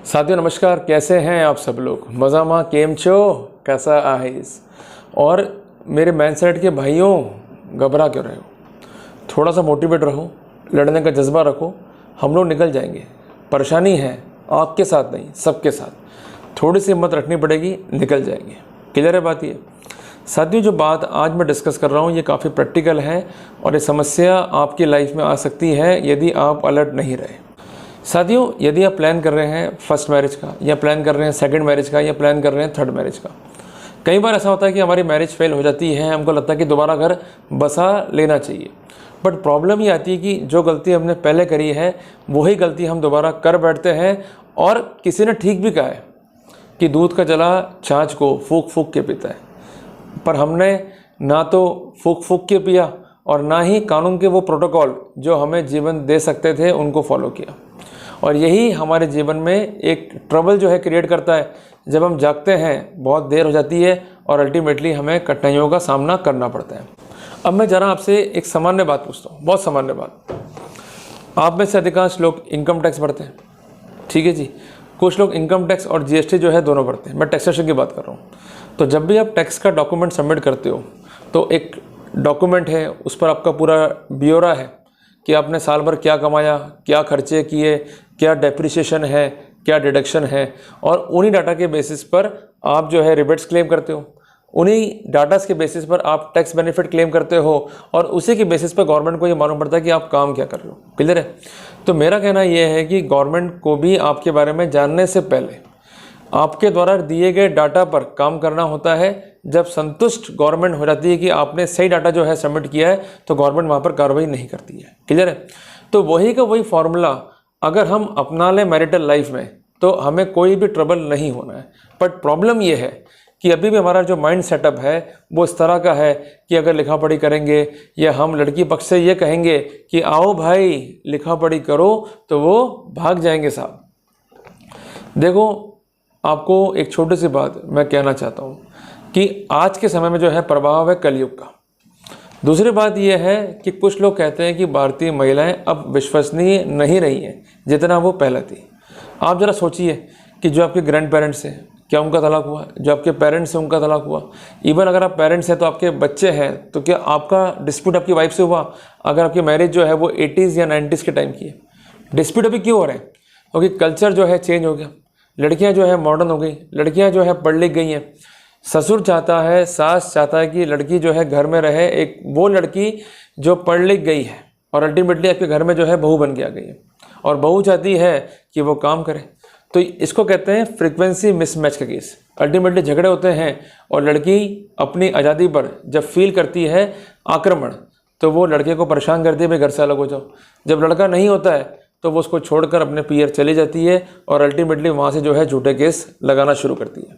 साथियों नमस्कार, कैसे हैं आप सब लोग? मज़ा माँ केम छो, कैसा आहिस? और मेरे मैन साइड के भाइयों, घबरा क्यों रहे हो? थोड़ा सा मोटिवेट रहो, लड़ने का जज्बा रखो, हम लोग निकल जाएंगे। परेशानी है आपके साथ नहीं, सबके साथ। थोड़ी सी हिम्मत रखनी पड़ेगी, निकल जाएंगे। क्लियर है बात ये? साथियों, जो बात आज मैं डिस्कस कर रहा हूँ ये काफ़ी प्रैक्टिकल है और ये समस्या आपकी लाइफ में आ सकती है यदि आप अलर्ट नहीं रहे। साथियों, यदि आप प्लान कर रहे हैं फर्स्ट मैरिज का, या प्लान कर रहे हैं सेकंड मैरिज का, या प्लान कर रहे हैं थर्ड मैरिज का, कई बार ऐसा होता है कि हमारी मैरिज फेल हो जाती है, हमको लगता है कि दोबारा घर बसा लेना चाहिए। बट प्रॉब्लम ये आती है कि जो गलती हमने पहले करी है वही गलती हम दोबारा कर बैठते हैं। और किसी ने ठीक भी कहा है कि दूध का जला छाछ को फूंक फूंक के पीता है, पर हमने ना तो फूंक फूंक के पिया और ना ही कानून के वो प्रोटोकॉल जो हमें जीवन दे सकते थे उनको फॉलो किया। और यही हमारे जीवन में एक ट्रबल जो है क्रिएट करता है। जब हम जागते हैं बहुत देर हो जाती है और अल्टीमेटली हमें कठिनाइयों का सामना करना पड़ता है। अब मैं जरा आपसे एक सामान्य बात पूछता हूँ, बहुत सामान्य बात। आप में से अधिकांश लोग इनकम टैक्स भरते हैं, ठीक है जी। कुछ लोग इनकम टैक्स और जीएसटी जो है दोनों भरते हैं। मैं टैक्सेशन की बात कर रहा हूँ। तो जब भी आप टैक्स का डॉक्यूमेंट सबमिट करते हो तो एक डॉक्यूमेंट है, उस पर आपका पूरा ब्यौरा है कि आपने साल भर क्या कमाया, क्या खर्चे किए, क्या डेप्रिसिएशन है, क्या डिडक्शन है। और उन्हीं डाटा के बेसिस पर आप जो है रिबेट्स क्लेम करते हो, उन्हीं डाटास के बेसिस पर आप टैक्स बेनिफिट क्लेम करते हो और उसी के बेसिस पर गवर्नमेंट को ये मालूम पड़ता है कि आप काम क्या कर रहे हो। क्लियर है? तो मेरा कहना यह है कि गवर्नमेंट को भी आपके बारे में जानने से पहले आपके द्वारा दिए गए डाटा पर काम करना होता है। जब संतुष्ट गवर्नमेंट हो जाती है कि आपने सही डाटा जो है सबमिट किया है तो गवर्नमेंट वहाँ पर कार्रवाई नहीं करती है। क्लियर है? तो वही का वही फॉर्मूला अगर हम अपना लें मैरिटल लाइफ में तो हमें कोई भी ट्रबल नहीं होना है। बट प्रॉब्लम ये है कि अभी भी हमारा जो माइंड सेटअप है वो इस तरह का है कि अगर लिखा पढ़ी करेंगे या हम लड़की पक्ष से ये कहेंगे कि आओ भाई लिखा पढ़ी करो तो वो भाग जाएंगे साहब। देखो, आपको एक छोटी सी बात मैं कहना चाहता हूँ कि आज के समय में जो है प्रभाव है कलयुग का। दूसरी बात यह है कि कुछ लोग कहते हैं कि भारतीय महिलाएं अब विश्वसनीय नहीं रही हैं जितना वो पहले थी। आप ज़रा सोचिए कि जो आपके ग्रैंड पेरेंट्स हैं क्या उनका तलाक हुआ? जो आपके पेरेंट्स हैं उनका तलाक हुआ? इवन अगर आप पेरेंट्स हैं तो आपके बच्चे हैं तो क्या आपका डिस्प्यूट आपकी वाइफ से हुआ? अगर आपकी मैरिज जो है वो 80s या 90s के टाइम की है। डिस्प्यूट अभी क्यों हो रहे हैं? क्योंकि कल्चर जो है चेंज हो गया, लड़कियां जो है मॉडर्न हो गई, लड़कियां जो है पढ़ लिख गई हैं। ससुर चाहता है, सास चाहता है कि लड़की जो है घर में रहे, एक वो लड़की जो पढ़ लिख गई है और अल्टीमेटली आपके घर में जो है बहू बन के आ गई है, और बहू चाहती है कि वो काम करे। तो इसको कहते हैं फ्रीक्वेंसी मिसमैच का केस। अल्टीमेटली झगड़े होते हैं और लड़की अपनी आज़ादी पर जब फील करती है आक्रमण तो वो लड़के को परेशान करती है, भाई घर से अलग हो जाओ। जब लड़का नहीं होता है तो वो उसको छोड़कर अपने पीयर चली जाती है और अल्टीमेटली वहाँ से जो है झूठे केस लगाना शुरू करती है।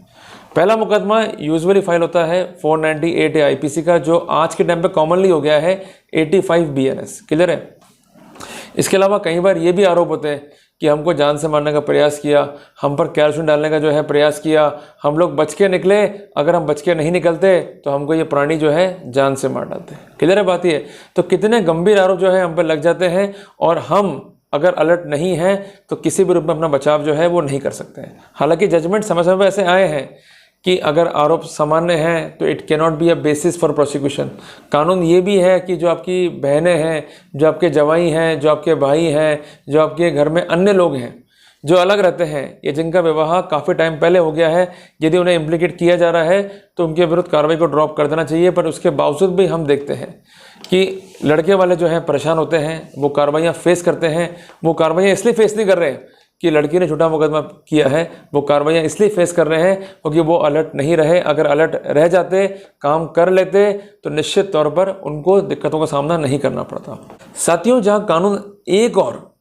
पहला मुकदमा यूजुअली फाइल होता है 498 आईपीसी का, जो आज के टाइम पे कॉमनली हो गया है 85 बीएनएस। क्लियर है? इसके अलावा कई बार ये भी आरोप होते हैं कि हमको जान से मारने का प्रयास किया, हम पर कैल्शियम डालने का जो है प्रयास किया, हम लोग बच के निकले, अगर हम बच के नहीं निकलते तो हमको ये प्राणी जो है जान से मार डालते हैं। क्लियर है बात ये? तो कितने गंभीर आरोप जो है हम पर लग जाते हैं और हम अगर अलर्ट नहीं है तो किसी भी रूप में अपना बचाव जो है वो नहीं कर सकते हैं। हालांकि जजमेंट समय समय पर ऐसे आए हैं कि अगर आरोप सामान्य हैं तो it can not be a basis for prosecution. कानून ये भी है कि जो आपकी बहनें हैं, जो आपके जवाई हैं, जो आपके भाई हैं, जो आपके घर में अन्य लोग हैं जो अलग रहते हैं या जिनका विवाह काफ़ी टाइम पहले हो गया है, यदि उन्हें इम्प्लीकेट किया जा रहा है तो उनके विरुद्ध कार्रवाई को ड्रॉप कर देना चाहिए। पर उसके बावजूद भी हम देखते हैं कि लड़के वाले जो हैं परेशान होते हैं, वो कार्रवाइयाँ फेस करते हैं। वो कार्रवाइयाँ इसलिए फेस नहीं कर रहे हैं कि लड़की ने झूठा मुकदमा किया है, वो कार्रवाइयाँ इसलिए फेस कर रहे हैं क्योंकि वो अलर्ट नहीं रहे। अगर अलर्ट रह जाते, काम कर लेते तो निश्चित तौर पर उनको दिक्कतों का सामना नहीं करना पड़ता। साथियों, जहाँ कानून एक और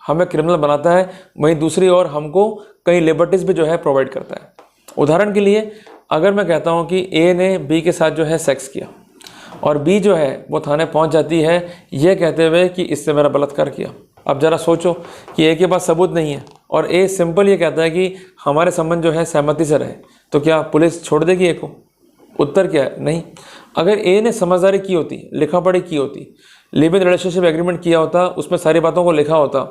हमें क्रिमिनल बनाता है वहीं दूसरी ओर हमको कई लिबर्टीज़ भी जो है प्रोवाइड करता है। उदाहरण के लिए अगर मैं कहता हूँ कि ए ने बी के साथ जो है सेक्स किया और बी जो है वो थाने पहुँच जाती है ये कहते हुए कि इससे मेरा बलात्कार किया। अब ज़रा सोचो कि ए के पास सबूत नहीं है और ए सिंपल ये कहता है कि हमारे संबंध जो है सहमति से रहे, तो क्या पुलिस छोड़ देगी ए को? उत्तर क्या है? नहीं। अगर ए ने समझदारी की होती, लिखा पढ़ी की होती, लिव इन रिलेशनशिप एग्रीमेंट किया होता, उसमें सारी बातों को लिखा होता,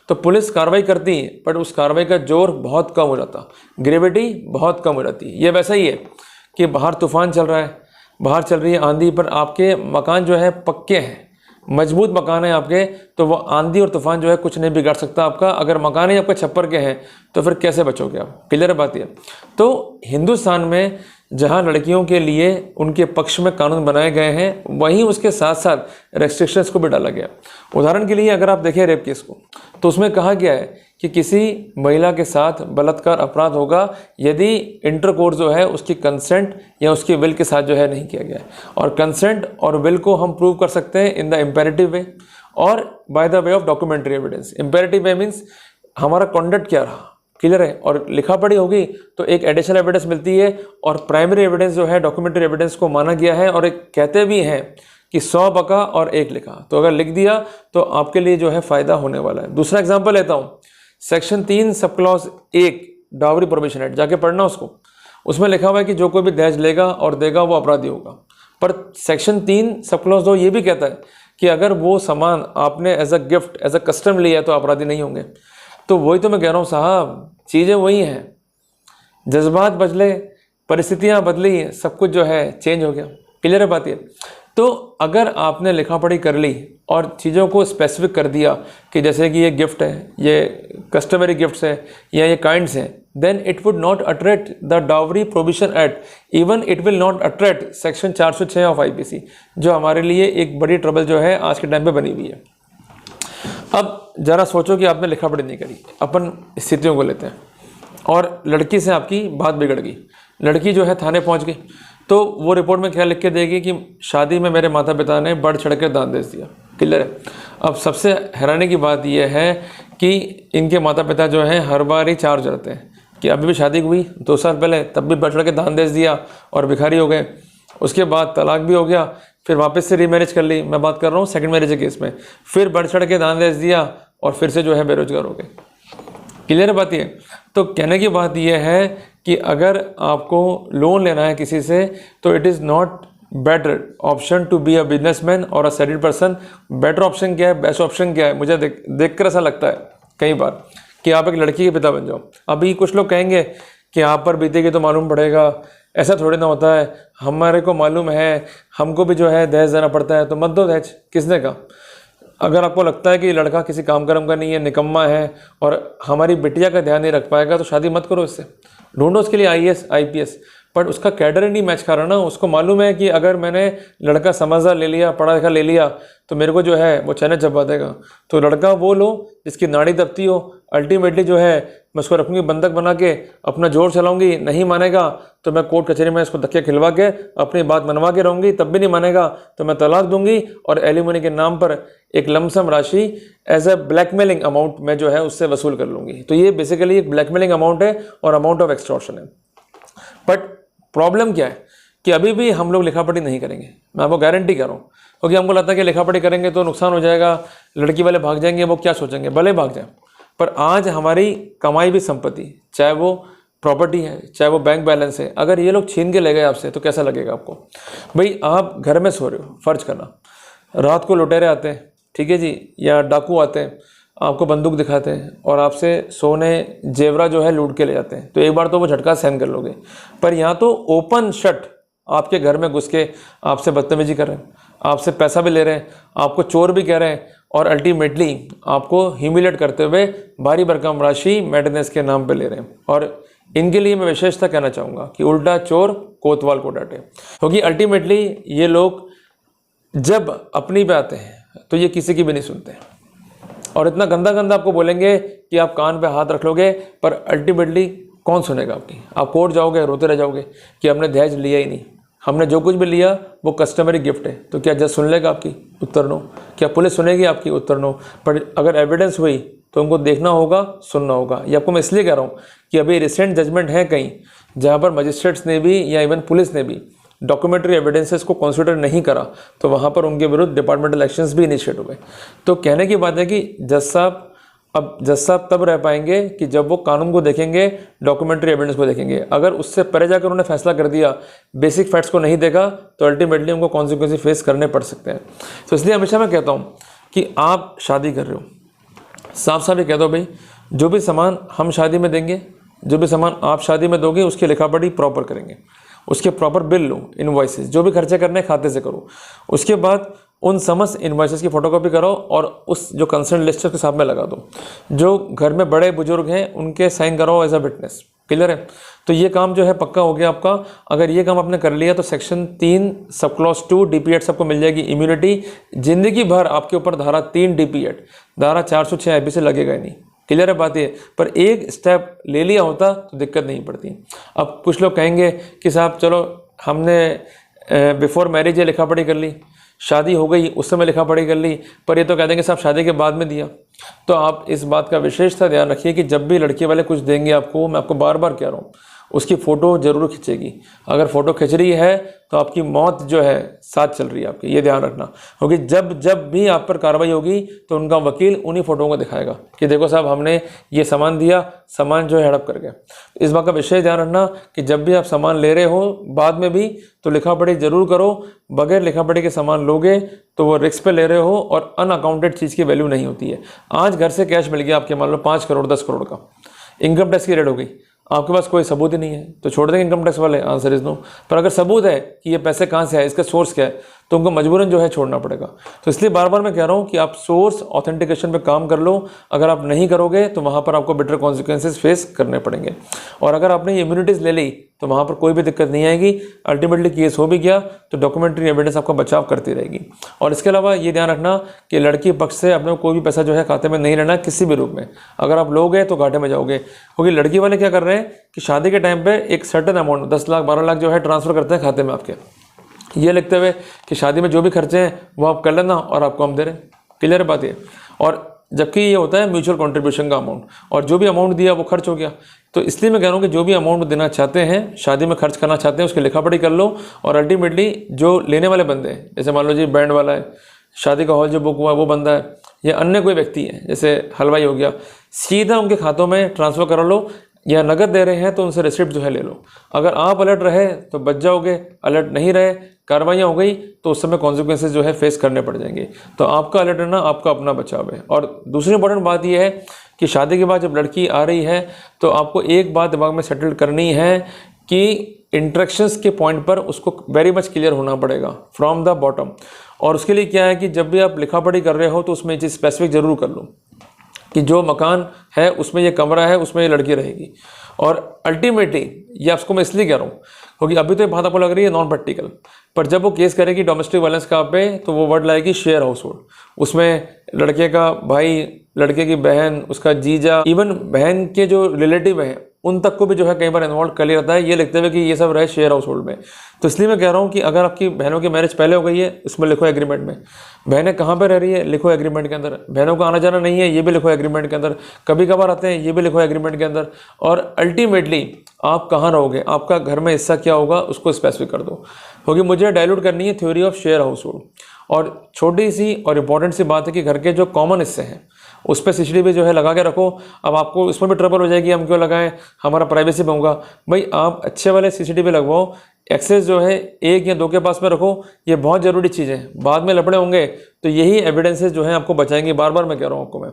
तो पुलिस कार्रवाई करती, बट उस कार्रवाई का जोर बहुत कम हो जाता, ग्रेविटी बहुत कम हो जाती। ये वैसा ही है कि बाहर तूफान चल रहा है, बाहर चल रही है आंधी, पर आपके मकान जो है पक्के हैं, मजबूत मकान है आपके, तो वो आंधी और तूफान जो है कुछ नहीं बिगाड़ सकता आपका। अगर मकान ही आपका छप्पर के हैं तो फिर कैसे बचोगे आप? क्लियर बात है। तो हिंदुस्तान में जहां लड़कियों के लिए उनके पक्ष में कानून बनाए गए हैं, वहीं उसके साथ साथ रेस्ट्रिक्शंस को भी डाला गया। उदाहरण के लिए अगर आप देखें रेप केस को, तो उसमें कहा गया है कि किसी महिला के साथ बलात्कार अपराध होगा यदि इंटरकोर्स जो है उसकी कंसेंट या उसकी विल के साथ जो है नहीं किया गया है। और कंसेंट और विल को हम प्रूव कर सकते हैं इन द इम्पेरेटिव वे और by the way of documentary evidence. Imperative way means हमारा कॉन्डक्ट क्या रहा, क्लियर है, और लिखा पढ़ी होगी तो एक एडिशनल एविडेंस मिलती है, और प्राइमरी एविडेंस जो है डॉक्यूमेंट्री एविडेंस को माना गया है। और एक कहते भी हैं कि 100 बका और 1 लिखा, तो अगर लिख दिया तो आपके लिए जो है फ़ायदा होने वाला है। दूसरा एग्जाम्पल लेता हूँ, section 3 sub clause 1 dowry prohibition act, जाके पढ़ना उसको। उसमें लिखा हुआ है कि जो कोई भी दहेज लेगा और देगा वो अपराधी होगा। पर सेक्शन 3 सब क्लॉज 2 ये भी कहता है कि अगर वो सामान आपने as a gift, as a custom लिया है तो अपराधी नहीं होंगे। तो वही तो मैं कह रहा हूँ साहब, चीज़ें वही हैं, जज्बात बदले, परिस्थितियाँ बदली, सब कुछ जो है चेंज हो गया। क्लियर है बात ये। तो अगर आपने लिखा पढ़ी कर ली और चीज़ों को स्पेसिफिक कर दिया कि जैसे कि ये गिफ्ट है, ये कस्टमरी गिफ्ट्स है या ये काइंड्स हैं, then it would not attract the dowry prohibition act, even it will not attract section 406 of IPC, जो हमारे लिए एक बड़ी ट्रबल जो है आज के टाइम पे बनी हुई है। अब ज़रा सोचो कि आपने लिखा पढ़ी नहीं करी, अपन स्थितियों को लेते हैं, और लड़की से आपकी बात बिगड़ गई, लड़की जो है थाने पहुंच गई, तो वो रिपोर्ट में क्या लिख के देगी कि शादी में मेरे माता पिता ने बढ़ चढ़ के दान दे दिया। क्लियर है। अब सबसे हैरानी की बात यह है कि इनके माता पिता जो हैं हर बार ही चार्ज रहते हैं कि अभी भी शादी हुई 2 साल पहले, तब भी बढ़ चढ़ के दान दे दिया और भिखारी हो गए, उसके बाद तलाक भी हो गया, फिर वापस से रीमैरिज कर ली, मैं बात कर रहा हूँ सेकंड मैरिज के केस में, फिर बढ़ चढ़ के दान दे दिया और फिर से जो है बेरोजगार हो गए। क्लियर बात ये। तो कहने की बात यह है कि अगर आपको लोन लेना है किसी से, तो it is not better option to be a businessman और a settled person. Better option क्या है, बेस्ट ऑप्शन क्या है? मुझे देख कर ऐसा लगता है कई बार कि आप एक लड़की के पिता बन जाओ। अभी कुछ लोग कहेंगे कि आप पर बीतेगी तो मालूम पड़ेगा, ऐसा थोड़ी ना होता है, हमारे को मालूम है, हमको भी जो है दहेज देना पड़ता है, तो मत दो दहेज। किसने कहा? अगर आपको लगता है कि लड़का किसी काम कर्म का नहीं है, निकम्मा है और हमारी बिटिया का ध्यान नहीं रख पाएगा, तो शादी मत करो इससे। ढूंढो उसके लिए IAS IPS, बट उसका कैडर ही नहीं मैच कर रहा ना। उसको मालूम है कि अगर मैंने लड़का समझदार ले लिया, पढ़ा लिखा ले लिया, तो मेरे को जो है वो चैन चबा देगा। तो लड़का वो लो जिसकी नाड़ी दबती हो। अल्टीमेटली जो है मैं उसको रखूँगी बंधक बना के, अपना जोर चलाऊंगी, नहीं मानेगा तो मैं कोर्ट कचहरी में इसको धक्के खिलवा के अपनी बात मनवा के रहूँगी, तब भी नहीं मानेगा तो मैं तलाक दूंगी और एलिमनी के नाम पर एक लमसम राशि एज ए ब्लैकमेलिंग अमाउंट में जो है उससे वसूल कर लूँगी। तो ये बेसिकली एक ब्लैकमेलिंग अमाउंट है और अमाउंट ऑफ एक्सटॉर्शन है। बट प्रॉब्लम क्या है कि अभी भी हम लोग लिखा पढ़ी नहीं करेंगे, मैं आपको गारंटी कर रहा हूँ, क्योंकि हमको लगता है कि लिखा पढ़ी करेंगे तो नुकसान हो जाएगा, लड़की वाले भाग जाएंगे, वो क्या सोचेंगे, भले भाग जाए। पर आज हमारी कमाई भी संपत्ति, चाहे वो प्रॉपर्टी है, चाहे वो बैंक बैलेंस है, अगर ये लोग छीन के ले गए आपसे तो कैसा लगेगा आपको? भाई आप घर में सो रहे हो, फर्ज करना, रात को लुटेरे आते हैं, ठीक है जी, या डाकू आते हैं, आपको बंदूक दिखाते हैं और आपसे सोने जेवरा जो है लूट के ले जाते हैं, तो एक बार तो वो झटका सहन कर लोगे। पर यहाँ तो ओपन शट आपके घर में घुस के आपसे बदतमीजी कर रहे हैं, आपसे पैसा भी ले रहे हैं, आपको चोर भी कह रहे हैं और अल्टीमेटली आपको ह्यूमिलेट करते हुए भारी भरकम राशि मेंटेनेंस के नाम पे ले रहे हैं। और इनके लिए मैं विशेषता कहना चाहूँगा कि उल्टा चोर कोतवाल को डांटे, क्योंकि अल्टीमेटली ये लोग जब अपनी पे आते हैं तो ये किसी की भी नहीं सुनते और इतना गंदा गंदा आपको बोलेंगे कि आप कान पे हाथ रख लोगे, पर अल्टीमेटली कौन सुनेगा आपकी? आप कोर्ट जाओगे, रोते रह जाओगे कि हमने दहेज लिया ही नहीं, हमने जो कुछ भी लिया वो कस्टमरी गिफ्ट है। तो क्या जज सुन लेगा आपकी? उत्तर नो। क्या पुलिस सुनेगी आपकी? उत्तर नो। पर अगर एविडेंस हुई तो उनको देखना होगा, सुनना होगा। ये आपको मैं इसलिए कह रहा हूँ कि अभी रिसेंट जजमेंट है कहीं जहाँ पर मजिस्ट्रेट्स ने भी या इवन पुलिस ने भी डॉक्यूमेंट्री एविडेंसेस को कंसिडर नहीं करा, तो वहाँ पर उनके विरुद्ध डिपार्टमेंटल एक्शंस भी इनिशिएट हुए। तो कहने की बात है कि जज साहब अब जज साहब तब रह पाएंगे कि जब वो कानून को देखेंगे, डॉक्यूमेंट्री एविडेंस को देखेंगे। अगर उससे परे जाकर उन्होंने फैसला कर दिया, बेसिक फैक्ट्स को नहीं देखा, तो अल्टीमेटली उनको कॉन्सिक्वेंस फेस करने पड़ सकते हैं। तो इसलिए हमेशा मैं कहता हूँ कि आप शादी कर रहे हो, साफ साफ ये कह दो भाई, जो भी सामान हम शादी में देंगे, जो भी सामान आप शादी में दोगे, उसकी लिखा पढ़ी प्रॉपर करेंगे, उसके प्रॉपर बिल लो, इनवॉइसेस, जो भी खर्चे करने खाते से करो। उसके बाद उन समस्त इनवॉइसेस की फोटोकॉपी करो और उस जो कंसर्न लिस्ट है उसके साथ में लगा दो। जो घर में बड़े बुजुर्ग हैं उनके साइन कराओ एज अ विटनेस। क्लियर है? तो ये काम जो है पक्का हो गया आपका। अगर ये काम आपने कर लिया तो सेक्शन 3 सब क्लॉज 2 DP8 सबको मिल जाएगी इम्यूनिटी। जिंदगी भर आपके ऊपर धारा 3 DP8, धारा 406 IPC से लगेगा ही नहीं। क्लियर है बात ये? पर एक स्टेप ले लिया होता तो दिक्कत नहीं पड़ती। अब कुछ लोग कहेंगे कि साहब चलो हमने बिफोर मैरिज ये लिखा पढ़ी कर ली, शादी हो गई उस समय लिखा पढ़ी कर ली, पर ये तो कह देंगे साहब शादी के बाद में दिया। तो आप इस बात का विशेषता ध्यान रखिए कि जब भी लड़के वाले कुछ देंगे आपको, मैं आपको बार बार कह रहा हूँ, उसकी फ़ोटो ज़रूर खींचेगी। अगर फ़ोटो खींच रही है तो आपकी मौत जो है साथ चल रही है आपकी, ये ध्यान रखना। क्योंकि जब भी आप पर कार्रवाई होगी तो उनका वकील उन्हीं फ़ोटोओं को दिखाएगा कि देखो साहब हमने ये सामान दिया, सामान जो है हड़प कर गया। इस बात का विशेष ध्यान रखना कि जब भी आप सामान ले रहे हो बाद में भी तो लिखा पढ़ी ज़रूर करो। बगैर लिखा पढ़ी के सामान लोगे तो वो रिस्क पे ले रहे हो और अनअकाउंटेड चीज़ की वैल्यू नहीं होती है। आज घर से कैश मिल गया आपके, मान लो 5 करोड़ 10 करोड़ का, इनकम टैक्स की रेड हो गई, आपके पास कोई सबूत ही नहीं है, तो छोड़ देंगे इनकम टैक्स वाले? Answer is no. पर अगर सबूत है कि ये पैसे कहाँ से आए, इसका सोर्स क्या है, तो उनको मजबूरन जो है छोड़ना पड़ेगा। तो इसलिए बार बार मैं कह रहा हूँ कि आप सोर्स ऑथेंटिकेशन पे काम कर लो। अगर आप नहीं करोगे तो वहाँ पर आपको बेटर कॉन्सिक्वेंसेस फेस करने पड़ेंगे। और अगर आपने ये इम्यूनिटीज़ ले ली तो वहाँ पर कोई भी दिक्कत नहीं आएगी। अल्टीमेटली केस हो भी गया तो डॉक्यूमेंट्री एविडेंस आपका बचाव करती रहेगी। और इसके अलावा ये ध्यान रखना कि लड़की पक्ष से अपने कोई भी पैसा जो है खाते में नहीं लेना किसी भी रूप में। अगर आप लोगे तो घाटे में जाओगे, क्योंकि लड़की वाले क्या कर रहे हैं कि शादी के टाइम पे एक सर्टेन अमाउंट 10 लाख 12 लाख जो है ट्रांसफ़र करते हैं खाते में आपके, ये लिखते हुए कि शादी में जो भी खर्चे हैं वो आप कर लेना और आपको हम दे रहे हैं। क्लियर बात ये? और जबकि ये होता है म्यूचुअल कंट्रीब्यूशन का अमाउंट, और जो भी अमाउंट दिया वो खर्च हो गया। तो इसलिए मैं कह रहा हूँ कि जो भी अमाउंट देना चाहते हैं, शादी में खर्च करना चाहते हैं, उसकी लिखा पढ़ी कर लो। और अल्टीमेटली जो लेने वाले बंदे हैं, जैसे मान लो जी बैंड वाला है, शादी का हॉल जो बुक हुआ है वो बंदा है, या अन्य कोई व्यक्ति है जैसे हलवाई हो गया, सीधा उनके खातों में ट्रांसफ़र करा लो। या नगद दे रहे हैं तो उनसे रिसिप्ट जो है ले लो। अगर आप अलर्ट रहे तो बच जाओगे, अलर्ट नहीं रहे, कार्रवाइयाँ हो गई तो उस समय कॉन्सिक्वेंसेज जो है फेस करने पड़ जाएंगे। तो आपका अलर्ट रहना आपका अपना बचाव है। और दूसरी इंपॉर्टेंट बात यह है कि शादी के बाद जब लड़की आ रही है तो आपको एक बात दिमाग में सेटल करनी है कि इंट्रैक्शंस के पॉइंट पर उसको वेरी मच क्लियर होना पड़ेगा फ्रॉम द बॉटम। और उसके लिए क्या है कि जब भी आप लिखा पढ़ी कर रहे हो तो उसमें ये चीज़ स्पेसिफिक ज़रूर कर लो कि जो मकान है उसमें ये कमरा है, उसमें ये लड़की रहेगी। और अल्टीमेटली ये आपको मैं इसलिए कह रहा हूँ क्योंकि अभी तो ये बात आपको लग रही है नॉन प्रैक्टिकल, पर जब वो केस करेगी डोमेस्टिक वायलेंस का पे तो वो वर्ड लाएगी शेयर हाउस होल्ड। उसमें लड़के का भाई, लड़के की बहन, उसका जीजा, इवन बहन के जो रिलेटिव हैं उन तक को भी जो है कई बार इन्वॉल्व कर लिया जाता है, ये लिखते हुए कि ये सब रहे शेयर हाउस होल्ड में। तो इसलिए मैं कह रहा हूँ कि अगर आपकी बहनों की मैरिज पहले हो गई है, इसमें लिखो एग्रीमेंट में। बहनें कहाँ पर रह रही है, लिखो एग्रीमेंट के अंदर। बहनों का आना जाना नहीं है, ये भी लिखो एग्रीमेंट के अंदर। कभी कभार आते हैं, ये भी लिखो एग्रीमेंट के अंदर। और अल्टीमेटली आप कहाँ रहोगे, आपका घर में हिस्सा क्या होगा, उसको स्पेसिफिक कर दो, क्योंकि मुझे डायलूट करनी है theory of share house hold. और छोटी सी और इम्पॉर्टेंट सी बात है कि घर के जो कॉमन हिस्से हैं उस पर CCTV जो है लगा के रखो। अब आपको उसमें भी ट्रबल हो जाएगी, हम क्यों लगाएं, हमारा प्राइवेसी में होगा। भाई आप अच्छे वाले CCTV लगवाओ, एक्सेस जो है 1 या 2 के पास में रखो, ये बहुत ज़रूरी चीज़ है। बाद में लफड़े होंगे तो यही एविडेंसेस जो हैं आपको बचाएंगे। बार बार मैं कह रहा हूँ आपको मैं,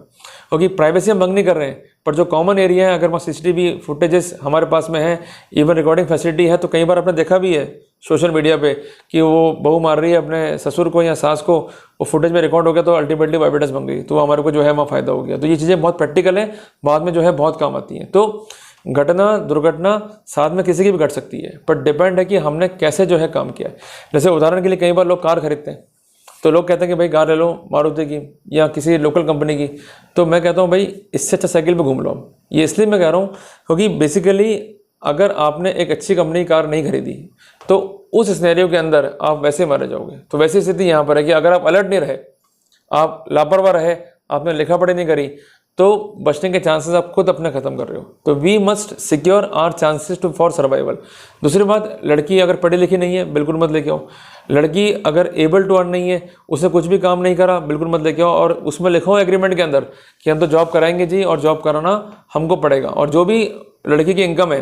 क्योंकि प्राइवेसी हम भंग नहीं कर रहे हैं, पर जो कॉमन एरिया है अगर वहाँ CCTV फुटेजेस हमारे पास में है, इवन रिकॉर्डिंग फैसिलिटी है, तो कई बार आपने देखा भी है सोशल मीडिया पे कि वो बहू मार रही है अपने ससुर को या सास को, वो फुटेज में रिकॉर्ड हो गया तो अल्टीमेटली वो एविडेंस बन गई, तो हमारे को जो है वहाँ फ़ायदा हो गया। तो ये चीज़ें बहुत प्रैक्टिकल है, बाद में जो है बहुत काम आती हैं। तो घटना दुर्घटना साथ में किसी की भी घट सकती है, पर डिपेंड है कि हमने कैसे जो है काम किया है। जैसे उदाहरण के लिए कई बार लोग कार खरीदते हैं तो लोग कहते हैं कि भाई कार ले लो मारुति की या किसी लोकल कंपनी की, तो मैं कहता हूँ भाई इससे अच्छा साइकिल पे घूम लो। ये इसलिए मैं कह रहा हूँ क्योंकि बेसिकली अगर आपने एक अच्छी कंपनी की कार नहीं खरीदी तो उस सिनेरियो के अंदर आप वैसे मारे जाओगे। तो वैसी स्थिति यहाँ पर है कि अगर आप अलर्ट नहीं रहे, आप लापरवाह रहे, आपने लिखा पढ़ी नहीं करी, तो बचने के चांसेस आप खुद अपने ख़त्म कर रहे हो। तो we must secure our chances to for survival. दूसरी बात, लड़की अगर पढ़ी लिखी नहीं है बिल्कुल मत लेके आओ। लड़की अगर एबल टू अर्न नहीं है, उसने कुछ भी काम नहीं करा, बिल्कुल मत लेके आओ। और उसमें लिखो एग्रीमेंट के अंदर कि हम तो जॉब कराएंगे जी और जॉब कराना हमको पड़ेगा। और जो भी लड़की की इनकम है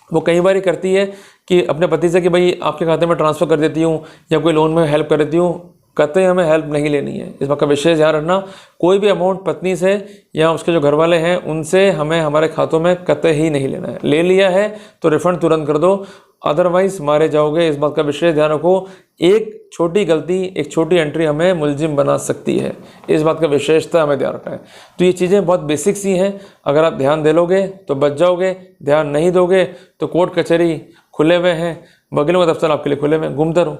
वो कई बार करती है कि अपने पति से कि भाई आपके खाते में ट्रांसफ़र कर देती हूँ या कोई लोन में हेल्प कर देती हूँ, कतई हमें हेल्प नहीं लेनी है। इस बात का विशेष ध्यान रखना। कोई भी अमाउंट पत्नी से या उसके जो घर वाले हैं उनसे हमें हमारे खातों में कतई ही नहीं लेना है। ले लिया है तो रिफ़ंड तुरंत कर दो, अदरवाइज़ मारे जाओगे। इस बात का विशेष ध्यान रखो। एक छोटी गलती, एक छोटी एंट्री हमें मुलजिम बना सकती है। इस बात का विशेषता हमें ध्यान रखना है। तो ये चीज़ें बहुत बेसिक सी हैं, अगर आप ध्यान दे लोगे तो बच जाओगे, ध्यान नहीं दोगे तो कोर्ट कचहरी खुले हुए हैं, बगल में दफ्तर आपके लिए खुले हुए हैं, घूमते रहो।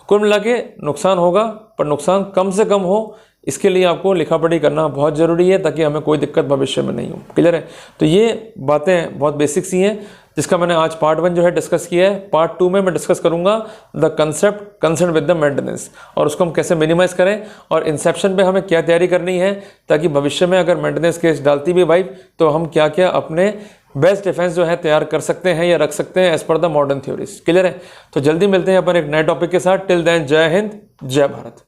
कुल मिला के नुकसान होगा, पर नुकसान कम से कम हो, इसके लिए आपको लिखा पढ़ी करना बहुत ज़रूरी है ताकि हमें कोई दिक्कत भविष्य में नहीं हो। क्लियर है? तो ये बातें बहुत बेसिक सी हैं जिसका मैंने आज पार्ट 1 जो है डिस्कस किया है। पार्ट 2 में मैं डिस्कस करूंगा the concept concern with the maintenance, और उसको हम कैसे मिनिमाइज करें और इंसेप्शन पे हमें क्या तैयारी करनी है ताकि भविष्य में अगर मेंटेनेंस केस डालती भी वाइफ तो हम क्या क्या अपने बेस्ट डिफेंस जो है तैयार कर सकते हैं या रख सकते हैं as per the modern theories. Clear है? तो जल्दी मिलते हैं अपन एक नए टॉपिक के साथ। टिल देन जय हिंद, जय भारत।